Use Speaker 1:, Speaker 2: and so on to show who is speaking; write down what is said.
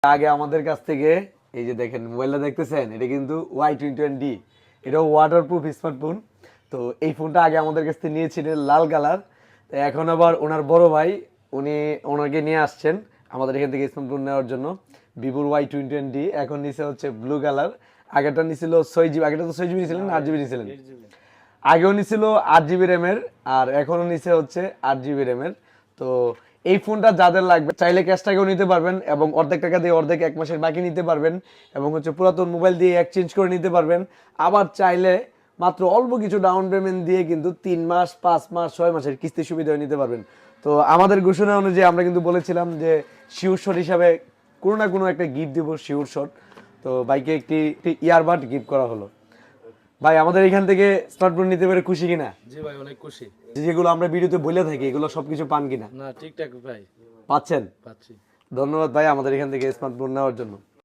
Speaker 1: আগে আমাদের কাছ থেকে এই যে দেখেন মোবাইলটা দেখতেছেন, এটা কিন্তু Y21D, এটা ওয়াটারপ্রুফ স্মার্টফোন। তো এই ফোনটা আগে আমাদের কাছ থেকে নিয়েছিলেন লাল কালার, তো এখন আবার ওনার বড় ভাই উনি ওনাকে নিয়ে আসছেন আমাদের এখান থেকে স্মার্টফোন নেওয়ার জন্য। ভিভোর Y21D এখন নিচে হচ্ছে ব্লু কালার। আগেরটা নিছিল 6 জিবি, আগেটা তো 6 জিবি নিয়েছিলেন না 8 জিবি নিয়েছিলেন? আগেও নিছিল 8 জিবি র্যামের, আর এখনো নিচে হচ্ছে 8 জিবি র্যামের। তো এই ফোনটা যাদের লাগবে চাইলে ক্যাশ টাকাও নিতে পারবেন, এবং অর্ধেক টাকা দিয়ে অর্ধেক 1 মাসের বাকি নিতে পারবেন, এবং হচ্ছে পুরাতন মোবাইল দিয়ে এক্সচেঞ্জ করে নিতে পারবেন। আবার চাইলে মাত্র অল্প কিছু ডাউন পেমেন্ট দিয়ে কিন্তু 3 মাস, 5 মাস, 6 মাসের কিস্তি সুবিধা নিতে পারবেন। তো আমাদের ঘোষণা অনুযায়ী আমরা কিন্তু বলেছিলাম যে শিওর শট হিসাবে কোনো না কোনো একটা গিফট দিব, শিওর শট। তো বাইকে একটি ইয়ারবাড গিফট করা হলো। ভাই আমাদের এখান থেকে স্মার্টফোন নিতে পেরে খুশি কিনা?
Speaker 2: জি ভাই, অনেক খুশি।
Speaker 1: যেগুলো আমরা ভিডিওতে বলে থাকি এগুলো সবকিছু পান কিনা?
Speaker 2: না, ঠিকঠাক ভাই,
Speaker 1: পাচ্ছেন?
Speaker 2: পাচ্ছি।
Speaker 1: ধন্যবাদ ভাই আমাদের এখান থেকে স্মার্টফোন নেওয়ার জন্য।